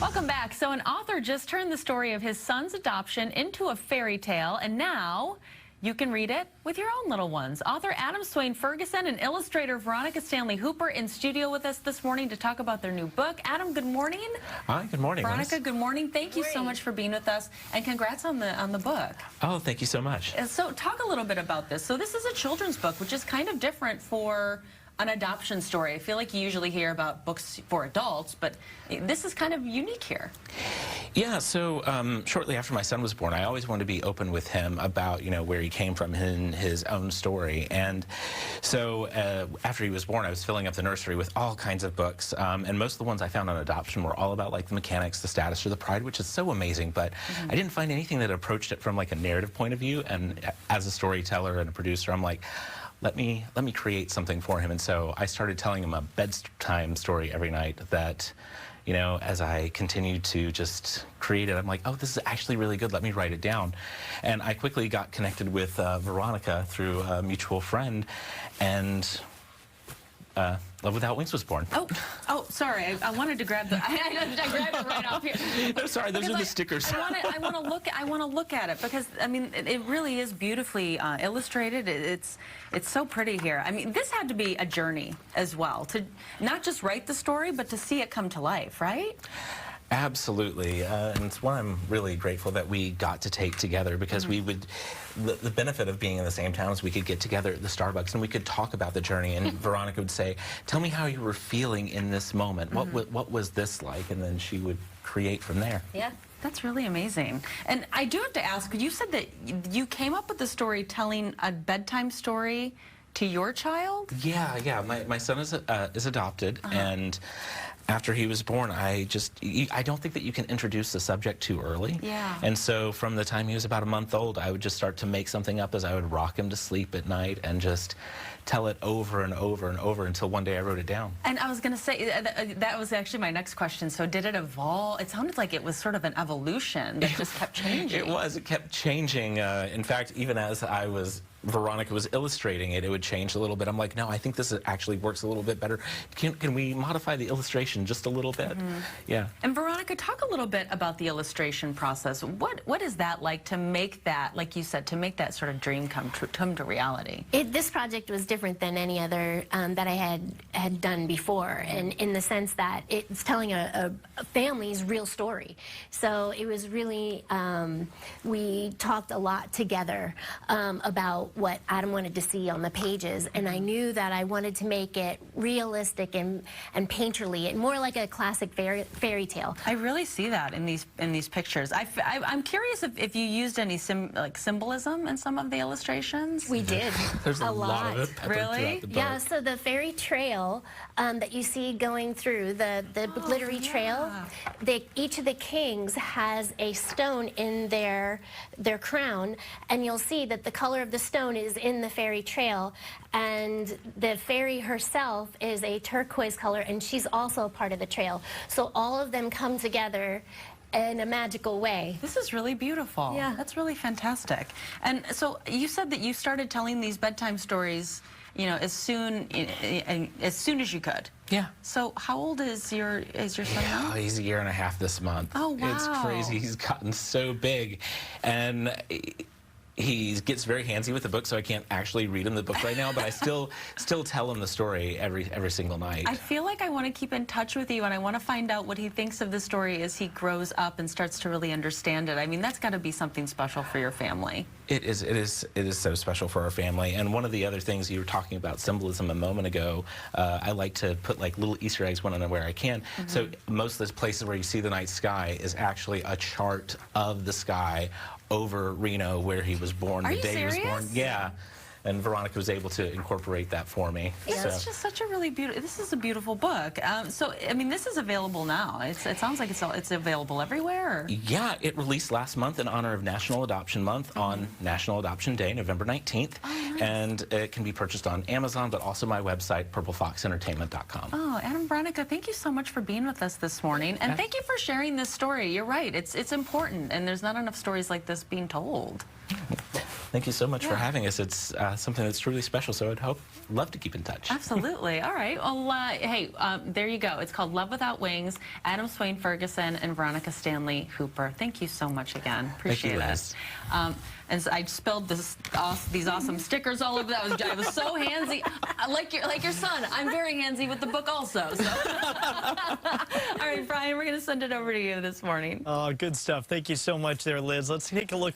Welcome back. So an author just turned the story of his son's adoption into a fairy tale, and now you can read it with your own little ones. Author Adam Swain Ferguson and illustrator Veronica Stanley Hooper in studio with us this morning to talk about their new book. Adam, good morning. Hi, good morning. Veronica, good morning. Thank you so much for being with us, and congrats on the book. Oh, thank you so much. So talk a little bit about this. So this is a children's book, which is kind of different for an adoption story. I feel like you usually hear about books for adults, but this is kind of unique here. Yeah, so shortly after my son was born, I always wanted to be open with him about, where he came from in his own story. And so after he was born, I was filling up the nursery with all kinds of books. And most of the ones I found on adoption were all about like the mechanics, the status, or the pride, which is so amazing. But I didn't find anything that approached it from like a narrative point of view. And as a storyteller and a producer, I'm like, let me create something for him. And so I started telling him a bedtime story every night that, as I continued to just create it, I'm like, oh, this is actually really good. Let me write it down. And I quickly got connected with Veronica through a mutual friend, and Love Without Wings was born. Oh, sorry. I wanted to grab the. I grabbed it right off here. No, sorry. Those are the stickers. I want to look at it because I mean it really is beautifully illustrated. It's so pretty here. I mean, this had to be a journey as well to not just write the story, but to see it come to life, right? Absolutely, and it's one I'm really grateful that we got to take together because we would, the benefit of being in the same town is we could get together at the Starbucks and we could talk about the journey, and Veronica would say, tell me how you were feeling in this moment, what was this like, and then she would create from there. Yeah. That's really amazing. And I do have to ask, you said that you came up with the story telling a bedtime story to your child? Yeah. My son is adopted, and after he was born, I don't think that you can introduce the subject too early. Yeah. And so from the time he was about a month old, I would just start to make something up as I would rock him to sleep at night and just tell it over and over and over until one day I wrote it down. And I was going to say, that was actually my next question. So did it evolve? It sounded like it was sort of an evolution that just kept changing. It kept changing. In fact, even as Veronica was illustrating it, it would change a little bit. I'm like, no, I think this actually works a little bit better. Can we modify the illustration just a little bit? Yeah. And Veronica, talk a little bit about the illustration process. What is that like to make that, like you said, to make that sort of dream come to reality? This project was different than any other that I had done before, and in the sense that it's telling a family's real story. So it was really, we talked a lot together about what Adam wanted to see on the pages, and I knew that I wanted to make it realistic and painterly, and more like a classic fairy tale. I really see that in these pictures. I'm curious if you used any symbolism in some of the illustrations. We did. There's a lot of it. Really? Yeah. So the fairy trail that you see going through the glittery trail, each of the kings has a stone in their crown, and you'll see that the color of the stone is in the fairy trail, and the fairy herself is a turquoise color, and she's also a part of the trail. So all of them come together in a magical way. This is really beautiful. Yeah. That's really fantastic. And so you said that you started telling these bedtime stories, as soon as you could. Yeah. So how old is your son now? He's a year and a half this month. Oh, wow. It's crazy. He's gotten so big, and he gets very handsy with the book, so I can't actually read him the book right now, but I still tell him the story every single night. I feel like I want to keep in touch with you, and I want to find out what he thinks of the story as he grows up and starts to really understand it. I mean, that's got to be something special for your family. It is so special for our family. And one of the other things, you were talking about symbolism a moment ago, I like to put like little Easter eggs when and where I can. So most of the places where you see the night sky is actually a chart of the sky over Reno, where he was born, the day he was born. Yeah. And Veronica was able to incorporate that for me. Yeah, it's just such a really beautiful, this is a beautiful book. So, I mean, this is available now. It sounds like it's available everywhere. Or? Yeah, it released last month in honor of National Adoption Month on National Adoption Day, November 19th. Oh, nice. And it can be purchased on Amazon, but also my website, purplefoxentertainment.com. Oh, Adam, Veronica, thank you so much for being with us this morning. And thank you for sharing this story. You're right, it's important, and there's not enough stories like this being told. Thank you so much for having us. It's something that's truly special, so I'd love to keep in touch. Absolutely. All right. Well, hey, there you go. It's called Love Without Wings. Adam Swain Ferguson and Veronica Stanley Hooper. Thank you so much again. Appreciate it. And so I spilled these awesome stickers all over that. I was so handsy. Like your son, I'm very handsy with the book also. So. All right, Brian, we're going to send it over to you this morning. Oh, good stuff. Thank you so much there, Liz. Let's take a look.